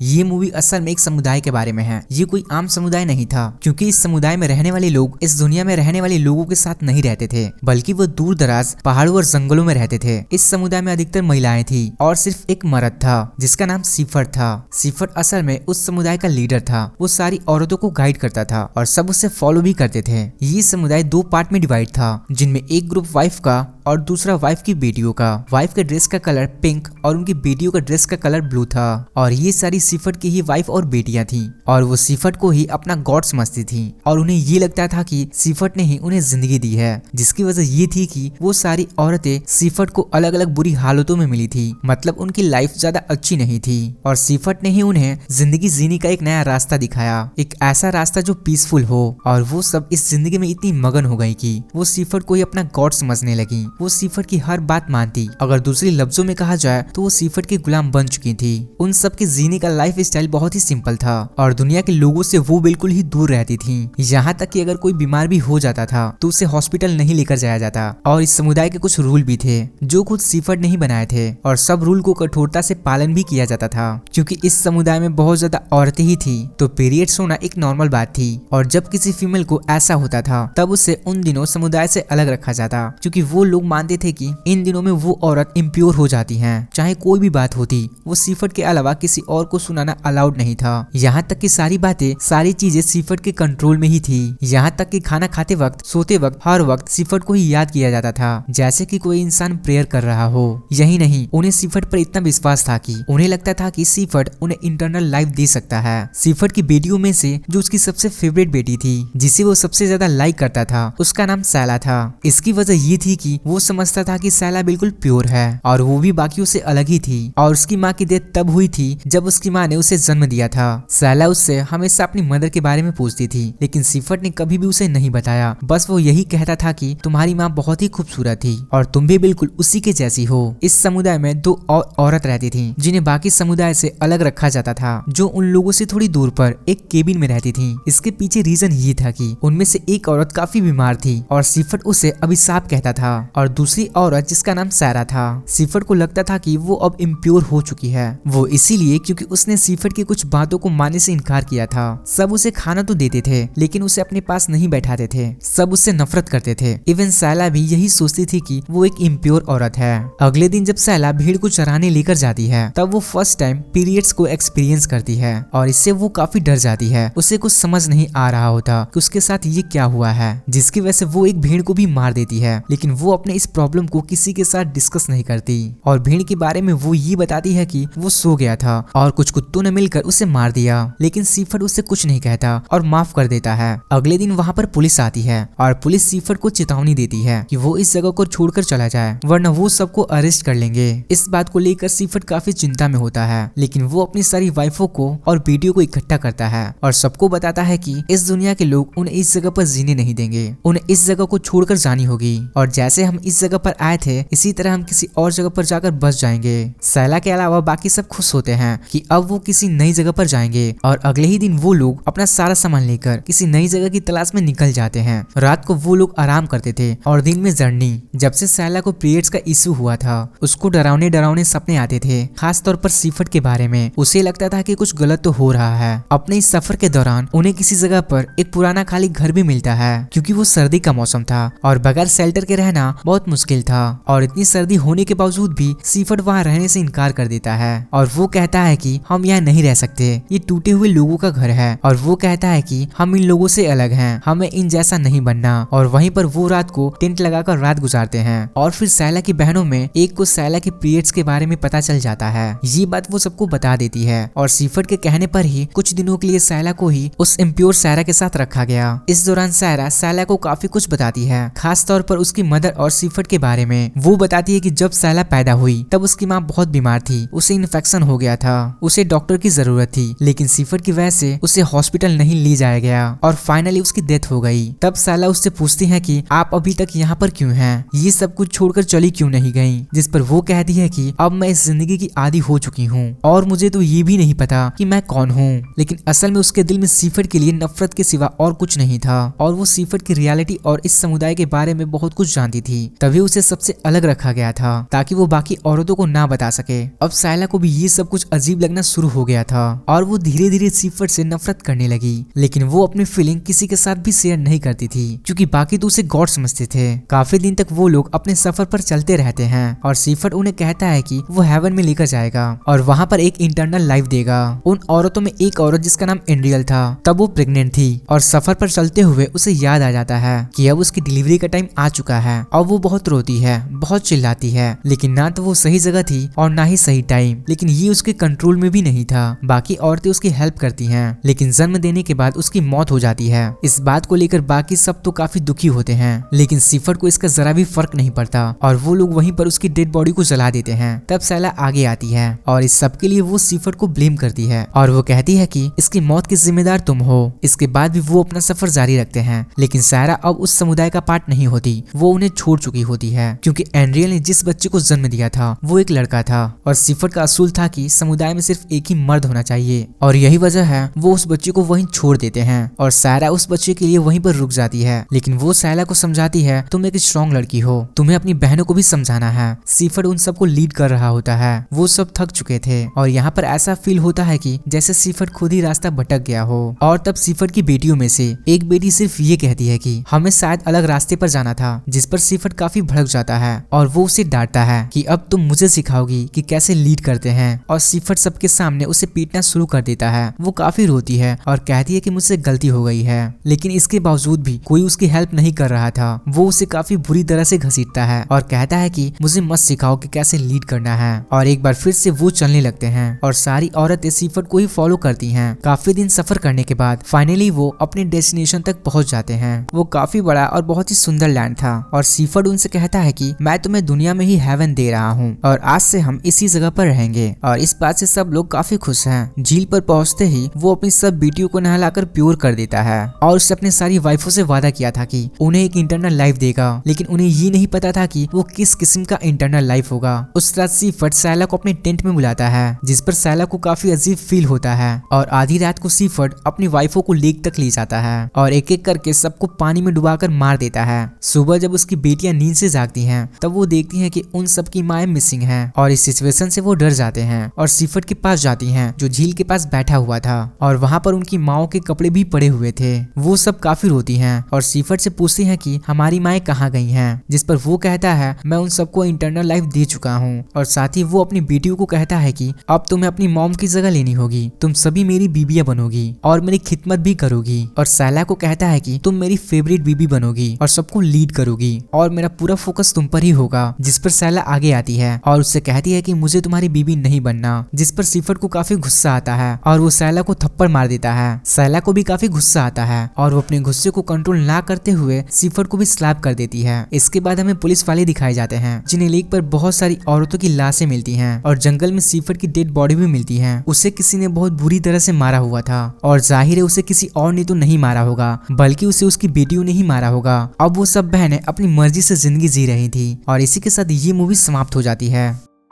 ये मूवी असल में एक समुदाय के बारे में है। ये कोई आम समुदाय नहीं था, क्योंकि इस समुदाय में रहने वाले लोग इस दुनिया में रहने वाले लोगों के साथ नहीं रहते थे, बल्कि वो दूर दराज पहाड़ों और जंगलों में रहते थे। इस समुदाय में अधिकतर महिलाएं थी और सिर्फ एक मर्द था जिसका नाम सीफर्ट था। सीफर्ट असल में उस समुदाय का लीडर था। वो सारी औरतों को गाइड करता था और सब उससे फॉलो भी करते थे। ये समुदाय 2 पार्ट में डिवाइड था, जिनमें एक ग्रुप वाइफ का और दूसरा वाइफ की बेटियों का। वाइफ के ड्रेस का कलर पिंक और उनकी बेटियों का ड्रेस का कलर ब्लू था। और ये सारी सीफर्ट की ही वाइफ और बेटियां थी और वो सीफर्ट को ही अपना गॉड समझती थी और उन्हें ये लगता था कि सीफर्ट ने ही उन्हें जिंदगी दी है, जिसकी वजह ये थी कि वो सारी औरतें सीफर्ट को अलग अलग बुरी हालतों में मिली थी। मतलब उनकी लाइफ ज्यादा अच्छी नहीं थी और सीफर्ट ने ही उन्हें जिंदगी जीने का एक नया रास्ता दिखाया, एक ऐसा रास्ता जो पीसफुल हो। और वो सब इस जिंदगी में इतनी मगन हो गई कि वो सीफर्ट को ही अपना गॉड समझने लगी। वो सीफर्ट की हर बात मानती। अगर दूसरे लफ्जों में कहा जाए तो वो सीफर्ट की गुलाम बन चुकी थी। उन सब के जीने का लाइफ स्टाइल बहुत ही सिंपल था और दुनिया के लोगों से वो बिल्कुल ही दूर रहती थी। यहाँ तक कि अगर कोई बीमार भी हो जाता था तो उसे हॉस्पिटल नहीं लेकर जाया जाता। और इस समुदाय के कुछ रूल भी थे जो खुद सीफर्ट ने ही बनाए थे और सब रूल को कठोरता से पालन भी किया जाता था, क्योंकि इस समुदाय में बहुत ज्यादा औरतें ही थी तो पीरियड्स होना एक नॉर्मल बात थी। और जब किसी फीमेल को ऐसा होता था तब उसे उन दिनों समुदाय से अलग रखा जाता, क्योंकि वो लोग मानते थे कि इन दिनों में वो औरत इम्प्योर हो जाती हैं। चाहे कोई भी बात होती, वो सीफर्ट के अलावा किसी और को सुनाना अलाउड नहीं था। यहाँ तक कि सारी बातें, सारी चीजें सीफर्ट के कंट्रोल में ही थी। यहाँ तक कि खाना खाते वक्त, सोते वक्त, हर वक्त सीफर्ट को ही याद किया जाता था, जैसे कि कोई इंसान प्रेयर कर रहा हो। यही नहीं, उन्हें सीफर्ट पर इतना विश्वास था कि उन्हें लगता था कि सीफर्ट उन्हें इंटरनल लाइफ दे सकता है। सीफर्ट की बेटियों में से जो उसकी सबसे फेवरेट बेटी थी, जिसे वो सबसे ज्यादा लाइक करता था, उसका नाम सैला था। इसकी वजह ये थी कि वो समझता था कि सैला बिल्कुल प्योर है और वो भी बाकियों से अलग ही थी। और उसकी माँ की डेथ तब हुई थी जब उसकी माँ ने उसे जन्म दिया था। सैला उससे हमेशा अपनी मदर के बारे में पूछती थी, लेकिन सीफर्ट ने कभी भी उसे नहीं बताया। बस वो यही कहता था कि तुम्हारी माँ बहुत ही खूबसूरत थी और तुम भी बिल्कुल उसी के जैसी हो। इस समुदाय में 2 और औरत रहती थी जिन्हें बाकी समुदाय से अलग रखा जाता था, जो उन लोगों से थोड़ी दूर पर एक केबिन में रहती थी। इसके पीछे रीजन ये था कि उनमें से एक औरत काफी बीमार थी और सीफर्ट उसे अभिशाप कहता था और दूसरी औरत जिसका नाम सैरा था, सीफर्ट को लगता था कि वो अब इम्प्योर हो चुकी है। वो इसीलिए क्योंकि उसने सीफर्ट की कुछ बातों को मानने से इनकार किया था। सब उसे खाना तो देते थे लेकिन उसे अपने पास नहीं बैठाते थे। सब उससे नफरत करते थे। इवन सैला भी यही सोचती थी कि वो एक इम्प्योर औरत है। अगले दिन जब सैला भीड़ को चराने लेकर जाती है तब वो फर्स्ट टाइम पीरियड्स को एक्सपीरियंस करती है और इससे वो काफी डर जाती है। उसे कुछ समझ नहीं आ रहा होता कि उसके साथ ये क्या हुआ है, जिसकी वजह से वो एक भेड़ को भी मार देती है। लेकिन वो अपने इस प्रॉब्लम को किसी के साथ डिस्कस नहीं करती और भेड़ के बारे में वो ये बताती है कि वो सो गया था और कुछ कुत्तों ने मिलकर उसे मार दिया। लेकिन सीफर्ट उससे कुछ नहीं कहता और माफ कर देता है। अगले दिन वहाँ पर पुलिस आती है और पुलिस सीफर्ट को चेतावनी देती है कि वो इस जगह को छोड़कर चला जाए वरना वो सबको अरेस्ट कर लेंगे। इस बात को लेकर सीफर्ट काफी चिंता में होता है, लेकिन वो अपनी सारी वाइफों को और बेटियों को इकट्ठा करता है और सबको बताता है कि इस दुनिया के लोग उन्हें इस जगह पर जीने नहीं देंगे, उन्हें इस जगह को छोड़कर जानी होगी और जैसे हम इस जगह पर आए थे इसी तरह हम किसी और जगह पर जाकर बस जाएंगे। सैला के अलावा बाकी सब खुश होते हैं कि अब वो किसी नई जगह पर जाएंगे और अगले ही दिन वो लोग अपना सारा सामान लेकर किसी नई जगह की तलाश में निकल जाते हैं। रात को वो लोग आराम करते थे और दिन में जर्नी। जब से सैला को पीरियड्स का इशू हुआ था उसको डरावने सपने आते थे, खास तौर पर सीफर्ट के बारे में। उसे लगता था कि कुछ गलत तो हो रहा है। अपने इस सफर के दौरान उन्हें किसी जगह पर एक पुराना खाली घर भी मिलता है, क्योंकि वो सर्दी का मौसम था और बगैर शेल्टर के रहना बहुत मुश्किल था। और इतनी सर्दी होने के बावजूद भी सीफर्ट वहाँ रहने से इनकार कर देता है और वो कहता है कि हम यहाँ नहीं रह सकते, ये टूटे हुए लोगों का घर है। और वो कहता है कि हम इन लोगों से अलग हैं, हमें इन जैसा नहीं बनना। और वहीं पर वो रात को टेंट लगाकर रात गुजारते हैं। और फिर सैला की बहनों में एक को सैला के पीरियड्स के बारे में पता चल जाता है। ये बात वो सबको बता देती है और सीफर्ट के कहने पर ही कुछ दिनों के लिए सैला को ही उस इम्प्योर सैरा के साथ रखा गया। इस दौरान सैला को काफी कुछ बताती है, खास तौर पर उसकी मदर और सीफर्ट के बारे में। वो बताती है कि जब सैला पैदा हुई तब उसकी माँ बहुत बीमार थी, उसे इन्फेक्शन हो गया था, उसे डॉक्टर की जरूरत थी, लेकिन सीफर्ट की वजह से उसे हॉस्पिटल नहीं ले जाया गया और फाइनली उसकी डेथ हो गई। तब सैला उससे पूछती है कि आप अभी तक यहाँ पर क्यों हैं? ये सब कुछ छोड़कर चली क्यों नहीं गई? जिस पर वो कहती है कि अब मैं इस जिंदगी की आदी हो चुकी हूँ और मुझे तो ये भी नहीं पता कि मैं कौन हूँ। लेकिन असल में उसके दिल में सीफर्ट के लिए नफरत के सिवा और कुछ नहीं था और वो सीफर्ट की रियलिटी और इस समुदाय के बारे में बहुत कुछ जानती थी। तभी उसे सबसे अलग रखा गया था ताकि वो बाकी औरतों को ना बता सके। अब सैला को भी ये सब कुछ अजीब लगना शुरू हो गया था और वो धीरे धीरे सीफर्ड से नफरत करने लगी। लेकिन वो अपनी फीलिंग किसी के साथ भी शेयर नहीं करती थी क्योंकि बाकी तो उसे गॉड समझते थे। काफी दिन तक वो लोग अपने सफर पर चलते रहते हैं और सीफर्ड उन्हें कहता है कि वो हेवन में लेकर जाएगा और वहाँ पर एक इंटरनल लाइफ देगा। उन औरतों में एक औरत जिसका नाम एंड्रियल था, तब वो प्रेग्नेंट थी और सफर पर चलते हुए उसे याद आ जाता है कि अब उसकी डिलीवरी का टाइम आ चुका है और वो बहुत रोती है, बहुत चिल्लाती है। लेकिन ना तो वो सही जगह थी और ना ही सही टाइम। लेकिन ये उसके कंट्रोल में भी नहीं था। बाकी औरतें उसकी हेल्प करती हैं, लेकिन जन्म देने के बाद उसकी मौत हो जाती है। इस बात को लेकर बाकी सब तो काफी दुखी होते हैं, लेकिन सीफर्ड को इसका जरा भी फर्क नहीं पड़ता और वो लोग वहीं पर उसकी डेड बॉडी को जला देते हैं। तब सैला आगे आती है और इस सब के लिए वो सीफर्ड को ब्लेम करती है और वो कहती है कि इसकी मौत के जिम्मेदार तुम हो। इसके बाद भी वो अपना सफर जारी रखते हैं, लेकिन सारा अब उस समुदाय का पार्ट नहीं होती, वो उन्हें छोड़ चुकी होती है क्योंकि एंड्रियल ने जिस बच्चे को जन्म दिया था वो एक लड़का था और सीफर्ड का असूल था कि समुदाय में सिर्फ एक ही मर्द होना चाहिए और यही वजह है वो उस बच्चे को वहीं छोड़ देते हैं और सारा उस बच्चे के लिए वहीं पर रुक जाती है। लेकिन वो सैला को समझाती है तुम एक स्ट्रॉन्ग लड़की हो, तुम्हें अपनी बहनों को भी समझाना है। सीफर्ड उन सबको लीड कर रहा होता है, वो सब थक चुके थे और यहाँ पर ऐसा फील होता है कि जैसे सीफर्ड खुद ही रास्ता भटक गया हो। और तब सीफर्ड की बेटियों में से एक बेटी सिर्फ ये कहती है कि हमें शायद अलग रास्ते पर जाना था, जिस पर सीफर्ड काफी भड़क जाता है और वो उसे डांटता है कि अब तुम मुझे सिखाओगी कि कैसे लीड करते हैं। और सीफर्ड सबके सामने उसे पीटना शुरू कर देता है। वो काफी रोती है और कहती है कि मुझसे गलती हो गई है, लेकिन इसके बावजूद भी कोई उसकी हेल्प नहीं कर रहा था। वो उसे काफी बुरी तरह से घसीटता है और कहता है कि मुझे मत सिखाओ कि कैसे लीड करना है। और एक बार फिर से वो चलने लगते हैं और सारी औरतें सीफर्ड को ही फॉलो करती हैं। काफी दिन सफर करने के बाद फाइनली वो अपने डेस्टिनेशन तक पहुंच जाते हैं। वो काफी बड़ा और बहुत ही सुंदर लैंड था और सीफर्ड उनसे कहता है कि मैं तुम्हें दुनिया में ही हेवन दे रहा हूँ और आज से हम इसी जगह पर रहेंगे। और इस बात से सब लोग काफी खुश हैं। झील पर पहुंचते ही वो अपनी सब बेटियों को नहलाकर प्योर कर देता है और उससे अपने सारी वाइफों से वादा किया था कि उन्हें एक इंटरनल लाइफ देगा। लेकिन उन्हें ये नहीं पता था कि वो किस किस्म का इंटरनल लाइफ होगा। उस रात सीफर्ड सैला को अपने टेंट में बुलाता है, जिस पर सैला को काफी अजीब फील होता है और आधी रात को सीफर्ड अपनी वाइफों को लेक तक ले जाता है और एक एक करके सबको पानी में डुबाकर मार देता है। सुबह जब उसकी बेटियां नींद से जागती हैं तब वो देखती हैं कि उन सबकी माएं मिसिंग हैं और इस सिचुएशन से वो डर जाते हैं और सीफर्ड के पास जाती हैं जो झील के पास बैठा हुआ था और वहाँ पर उनकी माओ के कपड़े भी पड़े हुए थे। वो सब काफी रोती हैं और सीफर्ड से पूछती हैं कि हमारी माएं कहाँ गई हैं, जिस पर वो कहता है मैं उन सबको इंटरनल लाइफ दे चुका हूँ। और साथ ही वो अपनी बेटियों को कहता है कि अब तुम्हें अपनी मॉम की जगह लेनी होगी, तुम सभी मेरी बीबियां बनोगी और मेरी खिदमत भी करोगी। और सैला को कहता है कि तुम मेरी फेवरेट बीबी बनोगी और सबको लीड करोगी और मेरा पूरा फोकस तुम पर ही होगा। जिस पर सैला आगे आती है और उससे कहती है कि मुझे तुम्हारी बीबी नहीं बनना, जिस पर सीफर्ड को काफी गुस्सा आता है और वो सैला को थप्पड़ मार देता है। सैला को भी काफी गुस्सा आता है और वो अपने गुस्से को कंट्रोल ना करते हुए सीफर्ड को भी स्लैप कर देती है। इसके बाद हमें पुलिस वाले दिखाए जाते हैं जिन्हें लेक पर बहुत सारी औरतों की लाशें मिलती हैं और जंगल में सीफर्ड की डेड बॉडी भी मिलती है। उसे किसी ने बहुत बुरी तरह से मारा हुआ था और जाहिर है उसे किसी और ने तो नहीं मारा होगा, बल्कि उसे उसकी बेटियों ने ही मारा होगा। अब वो सब बहनें अपनी मर्जी से जिंदगी जी रही थी और इसी के साथ ये मूवी समाप्त हो जाती है।